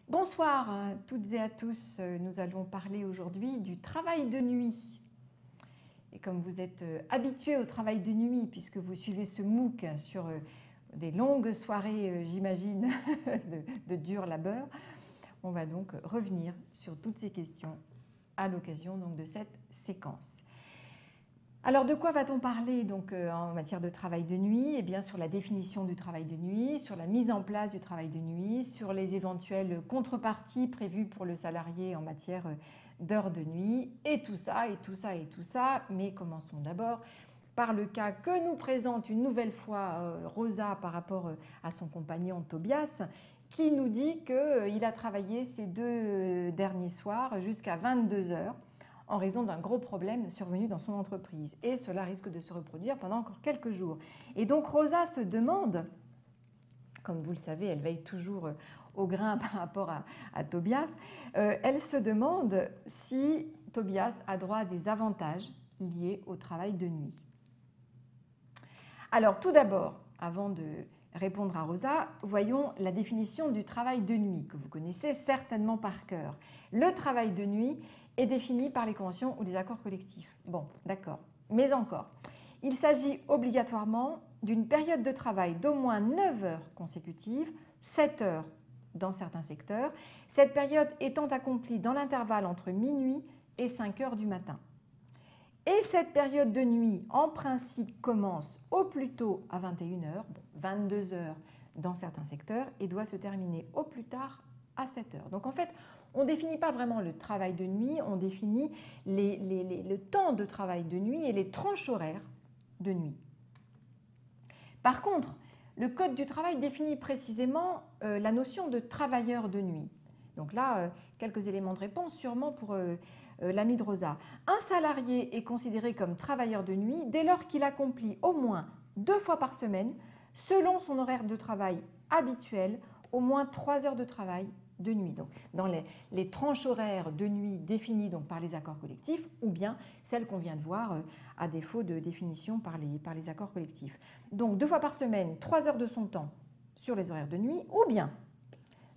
Bonsoir à toutes et à tous. Nous allons parler aujourd'hui du travail de nuit. Et comme vous êtes habitués au travail de nuit, puisque vous suivez ce MOOC sur des longues soirées, j'imagine, de dur labeur, on va donc revenir sur toutes ces questions à l'occasion de cette séquence. Alors de quoi va-t-on parler en matière de travail de nuit? Eh bien sur la définition du travail de nuit, sur la mise en place du travail de nuit, sur les éventuelles contreparties prévues pour le salarié en matière d'heures de nuit, et tout ça, et tout ça, et tout ça. Mais commençons d'abord par le cas que nous présente une nouvelle fois Rosa par rapport à son compagnon Tobias, qui nous dit qu'il a travaillé ces deux derniers soirs jusqu'à 22 heures en raison d'un gros problème survenu dans son entreprise. Et cela risque de se reproduire pendant encore quelques jours. Et donc Rosa se demande, comme vous le savez, elle veille toujours au grain par rapport à Tobias, elle se demande si Tobias a droit à des avantages liés au travail de nuit. Alors tout d'abord, avant de répondre à Rosa, voyons la définition du travail de nuit, que vous connaissez certainement par cœur. Le travail de nuit est défini par les conventions ou les accords collectifs. Bon, d'accord. Mais encore, il s'agit obligatoirement d'une période de travail d'au moins 9 heures consécutives, 7 heures dans certains secteurs, cette période étant accomplie dans l'intervalle entre minuit et 5 heures du matin. Et cette période de nuit, en principe, commence au plus tôt à 21 heures, 22 heures dans certains secteurs, et doit se terminer au plus tard à 7 heures. Donc en fait, on ne définit pas vraiment le travail de nuit, on définit le temps de travail de nuit et les tranches horaires de nuit. Par contre, le Code du travail définit précisément la notion de travailleur de nuit. Donc là, quelques éléments de réponse sûrement pour l'ami de Rosa. Un salarié est considéré comme travailleur de nuit dès lors qu'il accomplit au moins 2 fois par semaine, selon son horaire de travail habituel, au moins 3 heures de travail de nuit. Donc, dans les tranches horaires de nuit définies donc, par les accords collectifs, ou bien celles qu'on vient de voir à défaut de définition par les accords collectifs. Donc 2 fois par semaine, 3 heures de son temps sur les horaires de nuit, ou bien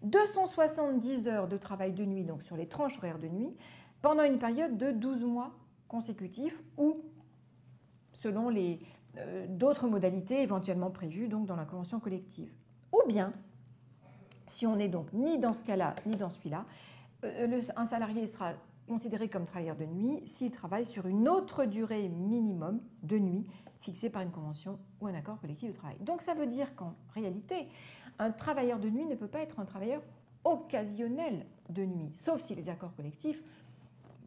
270 heures de travail de nuit donc sur les tranches horaires de nuit pendant une période de 12 mois consécutifs ou selon d'autres modalités éventuellement prévues donc, dans la convention collective. Ou bien, si on n'est donc ni dans ce cas-là ni dans celui-là, un salarié sera considéré comme travailleur de nuit s'il travaille sur une autre durée minimum de nuit fixée par une convention ou un accord collectif de travail. Donc ça veut dire qu'en réalité, un travailleur de nuit ne peut pas être un travailleur occasionnel de nuit, sauf si les accords collectifs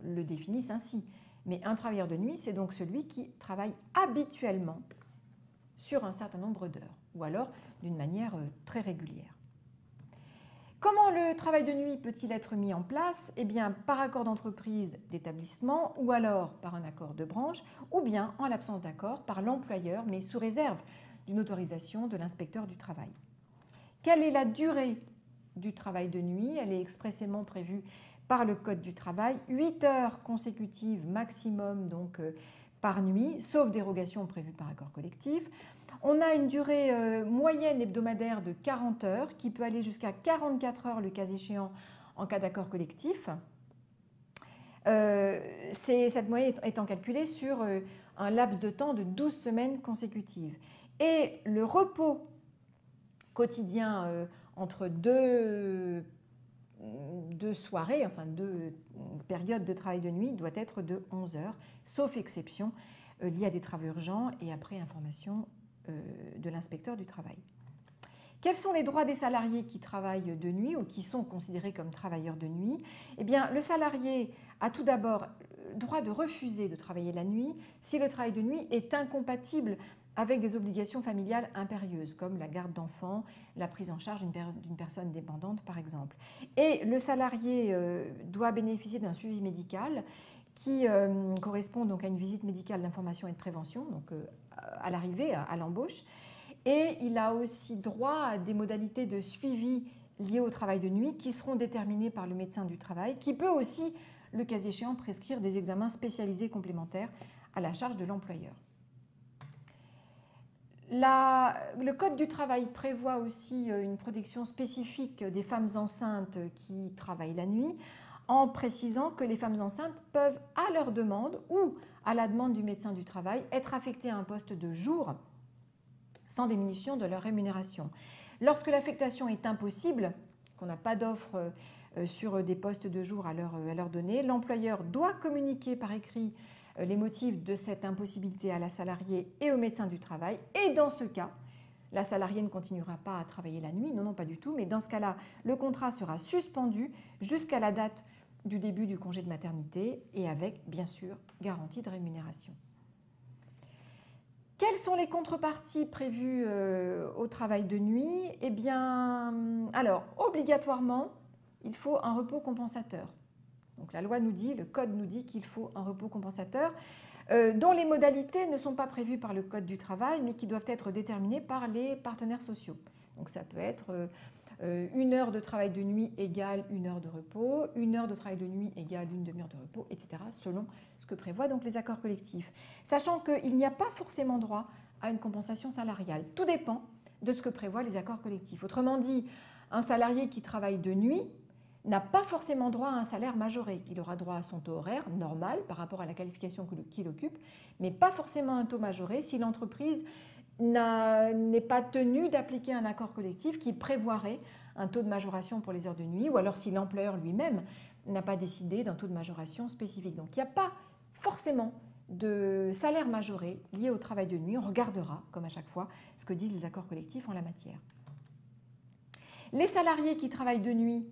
le définissent ainsi. Mais un travailleur de nuit, c'est donc celui qui travaille habituellement sur un certain nombre d'heures, ou alors d'une manière très régulière. Comment le travail de nuit peut-il être mis en place? Eh bien, par accord d'entreprise d'établissement, ou alors par un accord de branche, ou bien, en l'absence d'accord, par l'employeur, mais sous réserve d'une autorisation de l'inspecteur du travail. Quelle est la durée du travail de nuit? Elle est expressément prévue par le Code du travail, 8 heures consécutives maximum donc, par nuit, sauf dérogation prévue par accord collectif. On a une durée moyenne hebdomadaire de 40 heures qui peut aller jusqu'à 44 heures le cas échéant en cas d'accord collectif. Cette moyenne étant calculée sur un laps de temps de 12 semaines consécutives. Et le repos quotidien entre deux soirées, enfin 2 périodes de travail de nuit doit être de 11 heures, sauf exception liée à des travaux urgents et après information de l'inspecteur du travail. Quels sont les droits des salariés qui travaillent de nuit ou qui sont considérés comme travailleurs de nuit? Eh bien, le salarié a tout d'abord le droit de refuser de travailler la nuit si le travail de nuit est incompatible avec des obligations familiales impérieuses, comme la garde d'enfants, la prise en charge d'une personne dépendante, par exemple. Et le salarié doit bénéficier d'un suivi médical qui correspond donc à une visite médicale d'information et de prévention, donc à l'arrivée, à l'embauche. Et il a aussi droit à des modalités de suivi liées au travail de nuit qui seront déterminées par le médecin du travail, qui peut aussi, le cas échéant, prescrire des examens spécialisés complémentaires à la charge de l'employeur. Le Code du travail prévoit aussi une protection spécifique des femmes enceintes qui travaillent la nuit, en précisant que les femmes enceintes peuvent, à leur demande ou à la demande du médecin du travail, être affectées à un poste de jour sans diminution de leur rémunération. Lorsque l'affectation est impossible, qu'on n'a pas d'offre sur des postes de jour à leur donner, l'employeur doit communiquer par écrit les motifs de cette impossibilité à la salariée et au médecin du travail. Et dans ce cas, la salariée ne continuera pas à travailler la nuit, non, pas du tout, mais dans ce cas-là, le contrat sera suspendu jusqu'à la date du début du congé de maternité et avec, bien sûr, garantie de rémunération. Quelles sont les contreparties prévues au travail de nuit? Eh bien, alors, obligatoirement, il faut un repos compensateur. Donc la loi nous dit, le code nous dit qu'il faut un repos compensateur dont les modalités ne sont pas prévues par le code du travail, mais qui doivent être déterminées par les partenaires sociaux. Donc ça peut être 1 heure de travail de nuit égale 1 heure de repos, 1 heure de travail de nuit égale 1 demi-heure de repos, etc., selon ce que prévoient donc les accords collectifs. Sachant qu'il n'y a pas forcément droit à une compensation salariale. Tout dépend de ce que prévoient les accords collectifs. Autrement dit, un salarié qui travaille de nuit n'a pas forcément droit à un salaire majoré. Il aura droit à son taux horaire normal par rapport à la qualification qu'il occupe, mais pas forcément un taux majoré si l'entreprise n'est pas tenue d'appliquer un accord collectif qui prévoirait un taux de majoration pour les heures de nuit, ou alors si l'employeur lui-même n'a pas décidé d'un taux de majoration spécifique. Donc il n'y a pas forcément de salaire majoré lié au travail de nuit. On regardera, comme à chaque fois, ce que disent les accords collectifs en la matière. Les salariés qui travaillent de nuit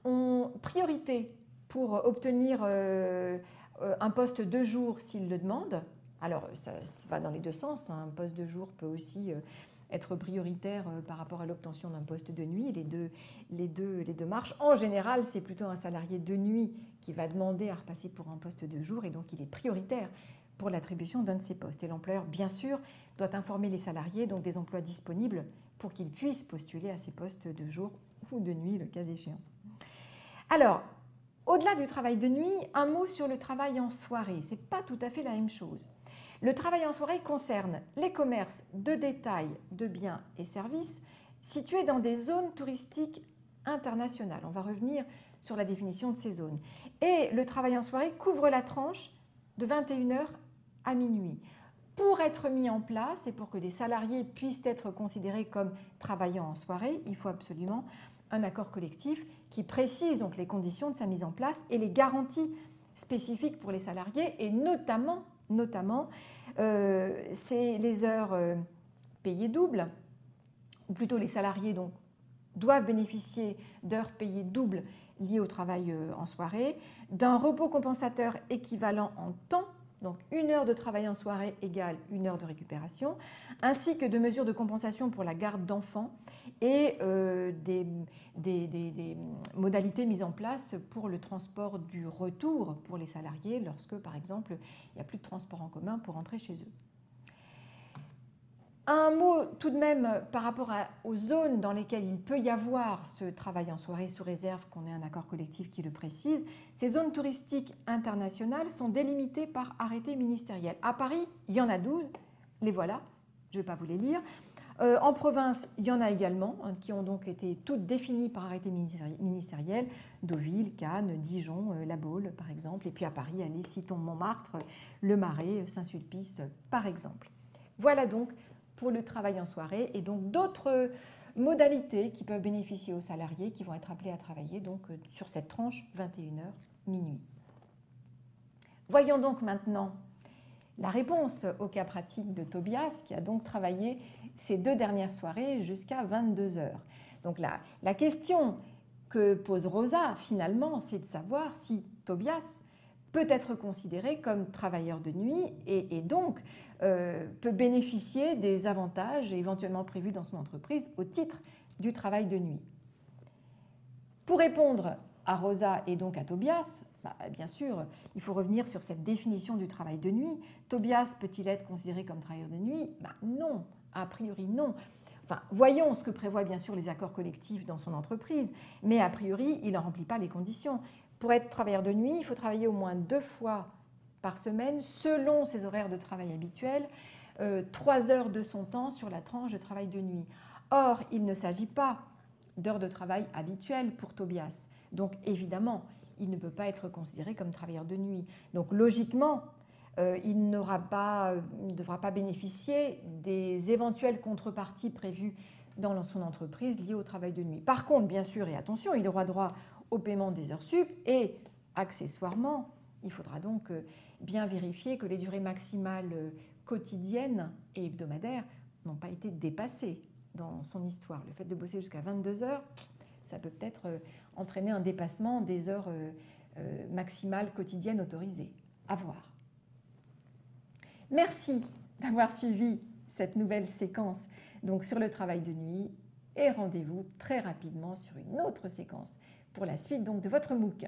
ont priorité pour obtenir un poste de jour s'ils le demandent. Alors, ça va dans les deux sens. Un poste de jour peut aussi être prioritaire par rapport à l'obtention d'un poste de nuit. Les deux marchent. En général, c'est plutôt un salarié de nuit qui va demander à repasser pour un poste de jour et donc il est prioritaire pour l'attribution d'un de ces postes. Et l'employeur, bien sûr, doit informer les salariés donc des emplois disponibles pour qu'ils puissent postuler à ces postes de jour ou de nuit, le cas échéant. Alors, au-delà du travail de nuit, un mot sur le travail en soirée. Ce n'est pas tout à fait la même chose. Le travail en soirée concerne les commerces de détail de biens et services situés dans des zones touristiques internationales. On va revenir sur la définition de ces zones. Et le travail en soirée couvre la tranche de 21h à minuit. Pour être mis en place et pour que des salariés puissent être considérés comme travaillant en soirée, il faut absolument un accord collectif qui précise donc les conditions de sa mise en place et les garanties spécifiques pour les salariés et notamment c'est les heures payées doubles, ou plutôt les salariés donc, doivent bénéficier d'heures payées doubles liées au travail en soirée, d'un repos compensateur équivalent en temps, donc 1 heure de travail en soirée égale 1 heure de récupération, ainsi que de mesures de compensation pour la garde d'enfants et des modalités mises en place pour le transport du retour pour les salariés lorsque, par exemple, il n'y a plus de transport en commun pour rentrer chez eux. Un mot tout de même par rapport aux zones dans lesquelles il peut y avoir ce travail en soirée sous réserve qu'on ait un accord collectif qui le précise. Ces zones touristiques internationales sont délimitées par arrêté ministériel. À Paris, il y en a 12, les voilà, je ne vais pas vous les lire. En province, il y en a également, qui ont donc été toutes définies par arrêté ministériel, Deauville, Cannes, Dijon, La Baule par exemple, et puis à Paris, allez, citons Montmartre, Le Marais, Saint-Sulpice par exemple. Voilà donc pour le travail en soirée et donc d'autres modalités qui peuvent bénéficier aux salariés qui vont être appelés à travailler donc sur cette tranche 21h minuit. Voyons donc maintenant la réponse au cas pratique de Tobias qui a donc travaillé ces 2 dernières soirées jusqu'à 22h. Donc la question que pose Rosa finalement, c'est de savoir si Tobias peut être considéré comme travailleur de nuit et donc peut bénéficier des avantages éventuellement prévus dans son entreprise au titre du travail de nuit. Pour répondre à Rosa et donc à Tobias, bien sûr, il faut revenir sur cette définition du travail de nuit. Tobias peut-il être considéré comme travailleur de nuit? Non, a priori non. Enfin, voyons ce que prévoient bien sûr les accords collectifs dans son entreprise, mais a priori, il n'en remplit pas les conditions. Pour être travailleur de nuit, il faut travailler au moins 2 fois par semaine selon ses horaires de travail habituels 3 heures de son temps sur la tranche de travail de nuit. Or, il ne s'agit pas d'heures de travail habituelles pour Tobias. Donc, évidemment, il ne peut pas être considéré comme travailleur de nuit. Donc, logiquement, il ne devra pas bénéficier des éventuelles contreparties prévues dans son entreprise liées au travail de nuit. Par contre, bien sûr, et attention, il aura droit au paiement des heures sup et, accessoirement, il faudra donc bien vérifier que les durées maximales quotidiennes et hebdomadaires n'ont pas été dépassées dans son histoire. Le fait de bosser jusqu'à 22 heures, ça peut peut-être entraîner un dépassement des heures maximales quotidiennes autorisées. À voir. Merci d'avoir suivi cette nouvelle séquence donc sur le travail de nuit et rendez-vous très rapidement sur une autre séquence pour la suite donc de votre MOOC.